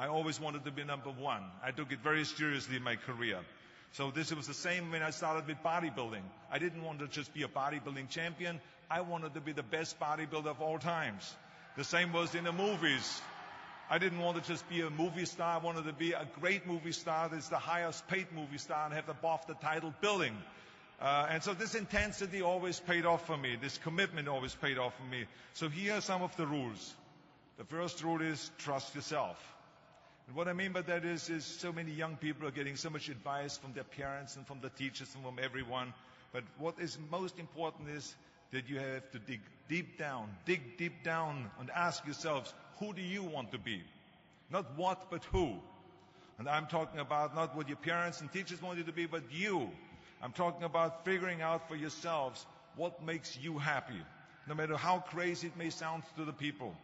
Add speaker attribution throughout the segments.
Speaker 1: I always wanted to be number one. I took it very seriously in my career. So this was the same when I started with bodybuilding. I didn't want to just be a bodybuilding champion. I wanted to be the best bodybuilder of all times. The same was in the movies. I didn't want to just be a movie star. I wanted to be a great movie star that's the highest paid movie star and have above the title billing. And so this intensity always paid off for me. This commitment always paid off for me. So here are some of the rules. The first rule is trust yourself. And what I mean by that is so many young people are getting so much advice from their parents and from the teachers and from everyone. But what is most important is that you have to dig deep down and ask yourselves, who do you want to be? Not what, but who. And I'm talking about not what your parents and teachers want you to be, but you. I'm talking about figuring out for yourselves what makes you happy, no matter how crazy it may sound to the people.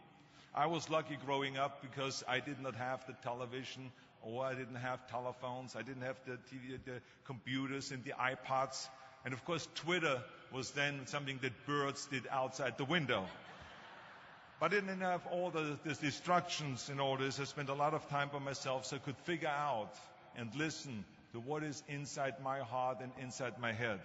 Speaker 1: I was lucky growing up because I did not have the television, or I didn't have telephones, I didn't have the TV, the computers and the iPods. And of course, Twitter was then something that birds did outside the window. But I didn't have all the distractions in all this. I spent a lot of time by myself so I could figure out and listen to what is inside my heart and inside my head.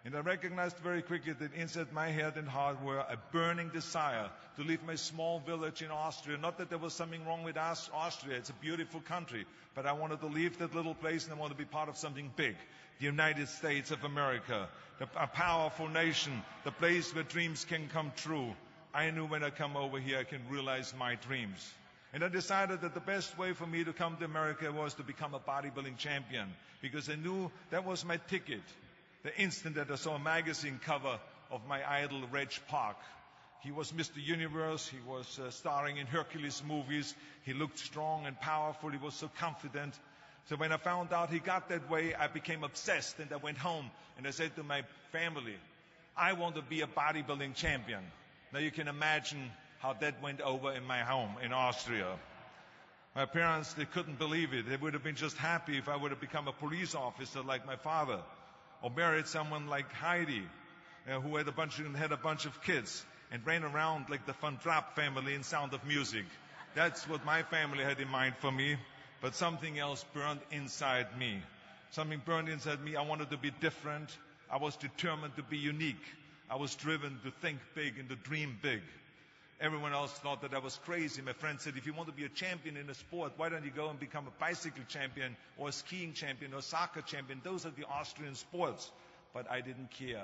Speaker 1: And I recognized very quickly that inside my head and heart were a burning desire to leave my small village in Austria. Not that there was something wrong with Austria, it's a beautiful country, but I wanted to leave that little place and I wanted to be part of something big. The United States of America, a powerful nation, the place where dreams can come true. I knew when I come over here I can realize my dreams. And I decided that the best way for me to come to America was to become a bodybuilding champion, because I knew that was my ticket. The instant that I saw a magazine cover of my idol, Reg Park. He was Mr. Universe, he was starring in Hercules movies, he looked strong and powerful, he was so confident. So when I found out he got that way, I became obsessed and I went home and I said to my family, I want to be a bodybuilding champion. Now you can imagine how that went over in my home in Austria. My parents, they couldn't believe it. They would have been just happy if I would have become a police officer like my father, or married someone like Heidi, who had a bunch of kids and ran around like the Van Trapp family in Sound of Music. That's what my family had in mind for me, but something else burned inside me. Something burned inside me. I wanted to be different. I was determined to be unique. I was driven to think big and to dream big. Everyone else thought that I was crazy. My friend said, if you want to be a champion in a sport, why don't you go and become a bicycle champion or a skiing champion or a soccer champion? Those are the Austrian sports. But I didn't care.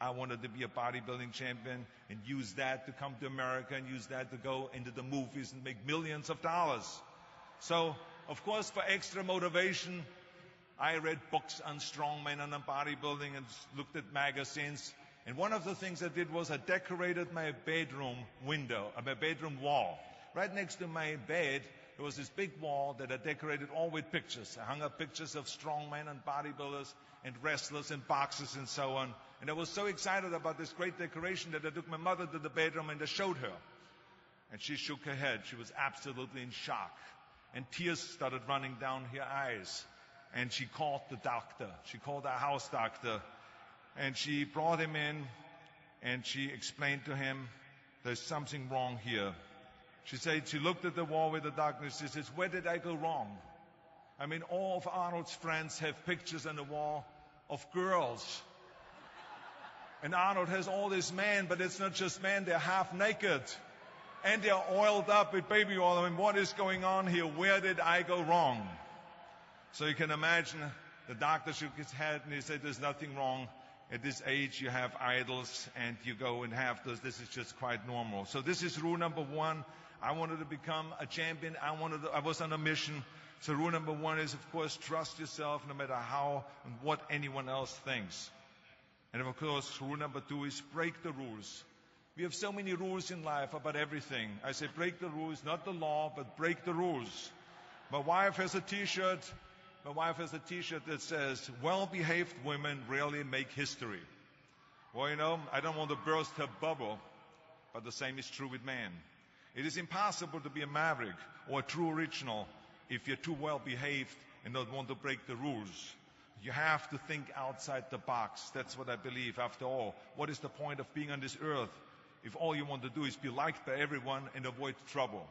Speaker 1: I wanted to be a bodybuilding champion and use that to come to America and use that to go into the movies and make millions of dollars. So, of course, for extra motivation, I read books on strongmen and on bodybuilding and looked at magazines. And one of the things I did was I decorated my bedroom window, my bedroom wall. Right next to my bed, there was this big wall that I decorated all with pictures. I hung up pictures of strongmen and bodybuilders and wrestlers and boxers and so on. And I was so excited about this great decoration that I took my mother to the bedroom and I showed her. And she shook her head. She was absolutely in shock. And tears started running down her eyes. And she called the doctor. She called our house doctor. And she brought him in, and she explained to him, there's something wrong here. She said, she looked at the wall with the doctor, she says, where did I go wrong? I mean, all of Arnold's friends have pictures on the wall of girls. And Arnold has all these men, but it's not just men, they're half naked. And they're oiled up with baby oil. I mean, what is going on here? Where did I go wrong? So you can imagine, the doctor shook his head and he said, there's nothing wrong. At this age, you have idols, and you go and have those. This is just quite normal. So this is rule number one. I wanted to become a champion. I was on a mission. So rule number one is, of course, trust yourself no matter how and what anyone else thinks. And of course, rule number two is break the rules. We have so many rules in life about everything. I say break the rules, not the law, but break the rules. My wife has a T-shirt. My wife has a T-shirt that says, well-behaved women rarely make history. Well, you know, I don't want to burst her bubble, but the same is true with men. It is impossible to be a maverick or a true original if you're too well-behaved and don't want to break the rules. You have to think outside the box. That's what I believe. After all, what is the point of being on this earth if all you want to do is be liked by everyone and avoid trouble?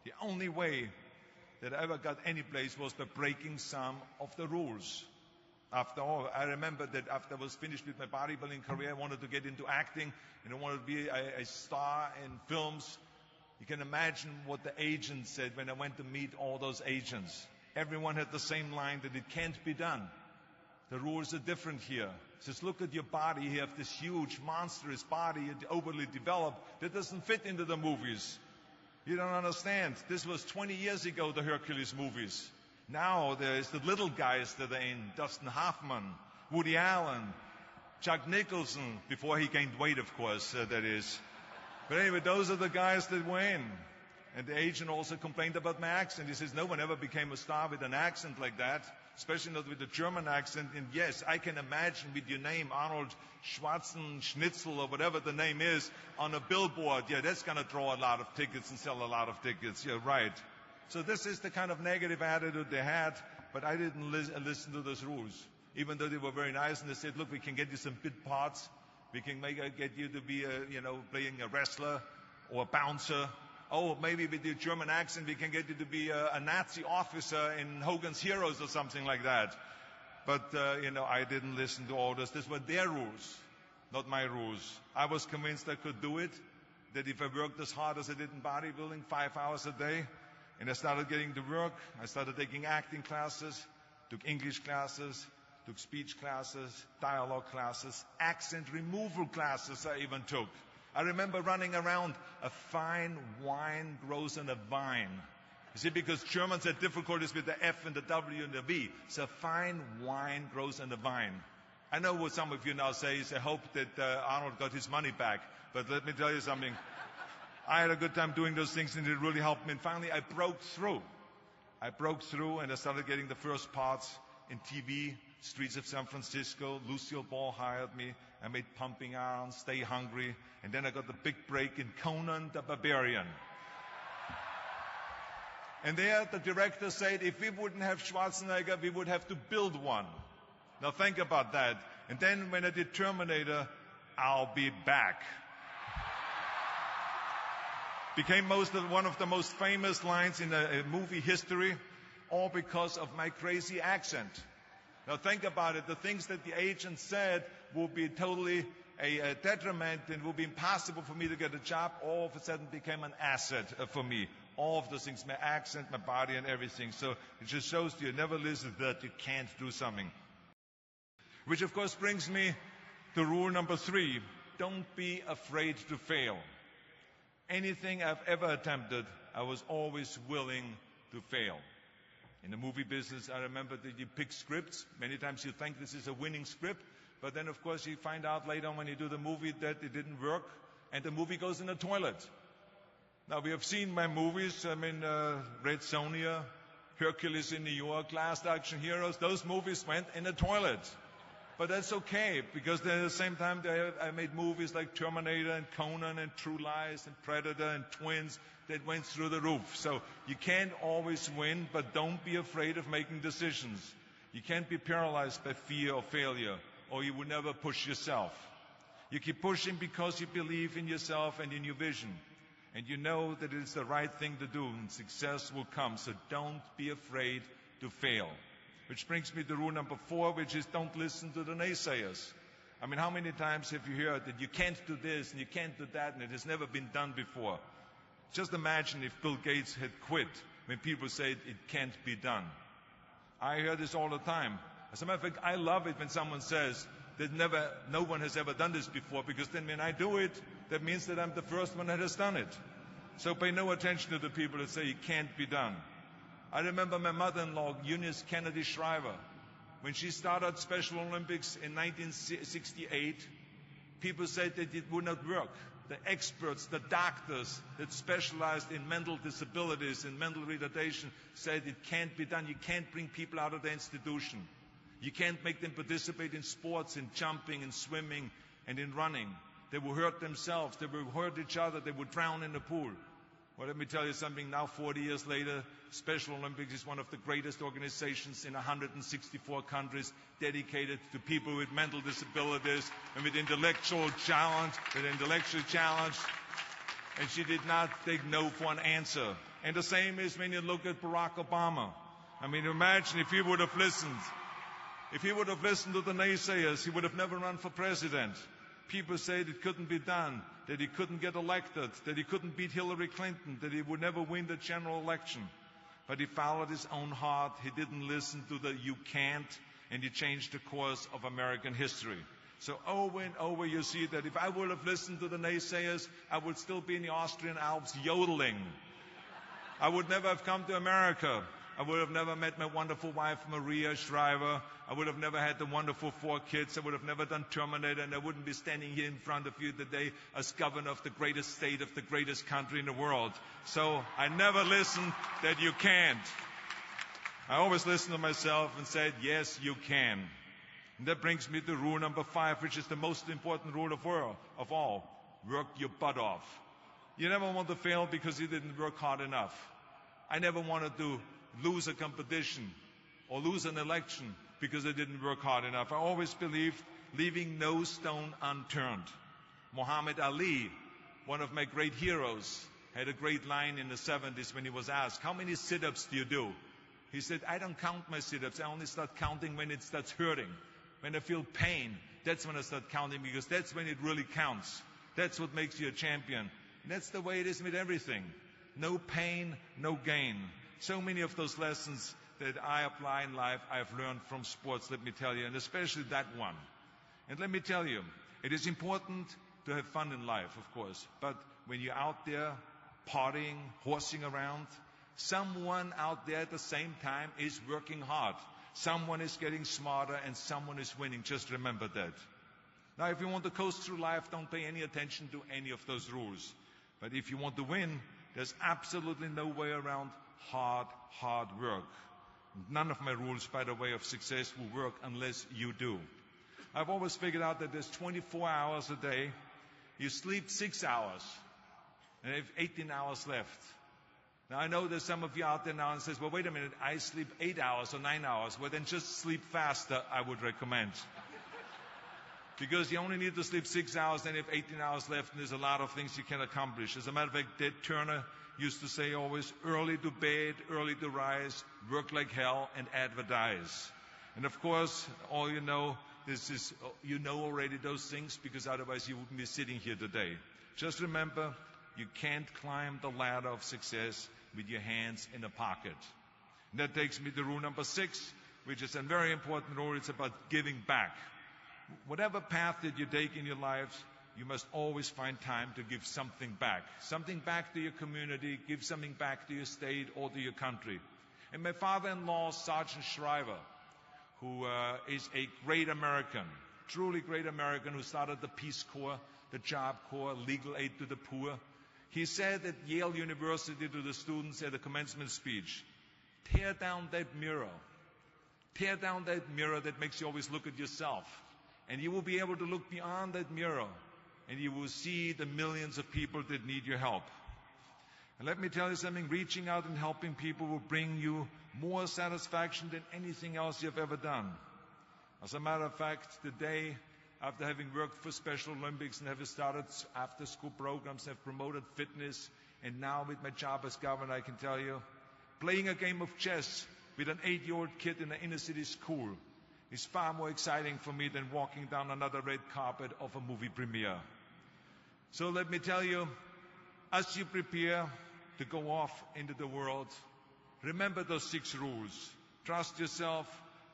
Speaker 1: The only way that I ever got any place was by breaking some of the rules. After all, I remember that after I was finished with my bodybuilding career, I wanted to get into acting, and I wanted to be a star in films. You can imagine what the agents said when I went to meet all those agents. Everyone had the same line, that it can't be done. The rules are different here. Says, look at your body. You have this huge, monstrous body, overly developed, that doesn't fit into the movies. You don't understand. This was 20 years ago, the Hercules movies. Now there's the little guys that are in, Dustin Hoffman, Woody Allen, Jack Nicholson, before he gained weight, of course, that is. But anyway, those are the guys that were in. And the agent also complained about my accent. He says, no one ever became a star with an accent like that, especially not with a German accent. And yes, I can imagine with your name, Arnold Schwarzenegger, or whatever the name is, on a billboard. Yeah, that's going to draw a lot of tickets and sell a lot of tickets. Yeah, right. So this is the kind of negative attitude they had, but I didn't listen to those rules. Even though they were very nice, and they said, look, we can get you some bit parts. We can get you to be, playing a wrestler or a bouncer. Oh, maybe with your German accent, we can get you to be a Nazi officer in Hogan's Heroes or something like that. But, I didn't listen to all this. These were their rules, not my rules. I was convinced I could do it, that if I worked as hard as I did in bodybuilding, 5 hours a day, and I started getting to work, I started taking acting classes, took English classes, took speech classes, dialogue classes, accent removal classes I even took. I remember running around, a fine wine grows on a vine. You see, because Germans had difficulties with the F and the W and the V. So fine wine grows on a vine. I know what some of you now say is, I hope that Arnold got his money back. But let me tell you something. I had a good time doing those things, and it really helped me. And finally, I broke through. And I started getting the first parts in TV, Streets of San Francisco. Lucille Ball hired me. I made Pumping Iron, Stay Hungry. And then I got the big break in Conan the Barbarian. And there, the director said, if we wouldn't have Schwarzenegger, we would have to build one. Now think about that. And then when I did Terminator, I'll be back. Became one of the most famous lines in movie history, all because of my crazy accent. Now think about it. The things that the agent said will be totally a detriment and will be impossible for me to get a job. All of a sudden became an asset for me. All of those things, my accent, my body, and everything. So it just shows you never listen that you can't do something. Which of course brings me to rule number 3. Don't be afraid to fail. Anything I've ever attempted, I was always willing to fail. In the movie business, I remember that you pick scripts. Many times you think this is a winning script, but then of course you find out later on when you do the movie that it didn't work, and the movie goes in the toilet. Now we have seen my movies, Red Sonja, Hercules in New York, Last Action Heroes, those movies went in the toilet. But that's okay, because at the same time I made movies like Terminator and Conan and True Lies and Predator and Twins that went through the roof. So you can't always win, but don't be afraid of making decisions. You can't be paralyzed by fear of failure, or you will never push yourself. You keep pushing because you believe in yourself and in your vision. And you know that it is the right thing to do, and success will come. So don't be afraid to fail. Which brings me to rule number 4, which is don't listen to the naysayers. I mean, how many times have you heard that you can't do this and you can't do that and it has never been done before? Just imagine if Bill Gates had quit when people said it can't be done. I hear this all the time. As a matter of fact, I love it when someone says that no one has ever done this before, because then when I do it, that means that I'm the first one that has done it. So pay no attention to the people that say it can't be done. I remember my mother-in-law, Eunice Kennedy Shriver, when she started Special Olympics in 1968, people said that it would not work. The experts, the doctors that specialized in mental disabilities and mental retardation said it can't be done. You can't bring people out of the institution. You can't make them participate in sports, in jumping, in swimming, and in running. They will hurt themselves. They will hurt each other. They will drown in the pool. Well, let me tell you something. Now, 40 years later, Special Olympics is one of the greatest organizations in 164 countries, dedicated to people with mental disabilities and with intellectual challenge. And she did not take no for an answer. And the same is when you look at Barack Obama. I mean, imagine if he would have listened. If he would have listened to the naysayers, he would have never run for president. People said it couldn't be done, that he couldn't get elected, that he couldn't beat Hillary Clinton, that he would never win the general election. But he followed his own heart. He didn't listen to the "you can't," and he changed the course of American history. So over and over you see that if I would have listened to the naysayers, I would still be in the Austrian Alps yodeling. I would never have come to America. I would have never met my wonderful wife, Maria Shriver. I would have never had the wonderful 4 kids. I would have never done Terminator, and I wouldn't be standing here in front of you today as governor of the greatest state of the greatest country in the world. So I never listened that you can't. I always listened to myself and said, yes, you can. And that brings me to rule number 5, which is the most important rule of all. Work your butt off. You never want to fail because you didn't work hard enough. I never wanted to lose a competition or lose an election because I didn't work hard enough. I always believed leaving no stone unturned. Muhammad Ali, one of my great heroes, had a great line in the 70s when he was asked, how many sit-ups do you do? He said, I don't count my sit-ups. I only start counting when it starts hurting. When I feel pain, that's when I start counting, because that's when it really counts. That's what makes you a champion. And that's the way it is with everything. No pain, no gain. So many of those lessons that I apply in life, I have learned from sports, let me tell you, and especially that one. And let me tell you, it is important to have fun in life, of course, but when you're out there partying, horsing around, someone out there at the same time is working hard. Someone is getting smarter and someone is winning. Just remember that. Now, if you want to coast through life, don't pay any attention to any of those rules. But if you want to win, there's absolutely no way around hard work. None of my rules, by the way, of success will work unless you do. I've always figured out that there's 24 hours a day. You sleep 6 hours, and you have 18 hours left. Now, I know there's some of you out there now and says, well, wait a minute, I sleep 8 hours or 9 hours. Well, then just sleep faster, I would recommend. Because you only need to sleep 6 hours, then you have 18 hours left, and there's a lot of things you can accomplish. As a matter of fact, Ted Turner used to say always, early to bed, early to rise, work like hell, and advertise. And of course, all you know, you know already those things, because otherwise you wouldn't be sitting here today. Just remember, you can't climb the ladder of success with your hands in a pocket. And that takes me to rule number 6, which is a very important rule. It's about giving back. Whatever path that you take in your lives, you must always find time to give something back. Something back to your community, give something back to your state or to your country. And my father-in-law, Sergeant Shriver, who is a great American, truly great American, who started the Peace Corps, the Job Corps, legal aid to the poor. He said at Yale University to the students at the commencement speech, tear down that mirror. Tear down that mirror that makes you always look at yourself. And you will be able to look beyond that mirror, and you will see the millions of people that need your help. And let me tell you something, reaching out and helping people will bring you more satisfaction than anything else you've ever done. As a matter of fact, today, after having worked for Special Olympics and have started after-school programs, have promoted fitness, and now with my job as governor, I can tell you, playing a game of chess with an 8-year-old kid in an inner-city school is far more exciting for me than walking down another red carpet of a movie premiere. So let me tell you, as you prepare to go off into the world, remember those 6 rules. Trust yourself,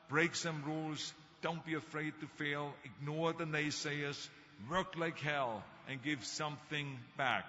Speaker 1: break some rules, don't be afraid to fail, ignore the naysayers, work like hell, and give something back.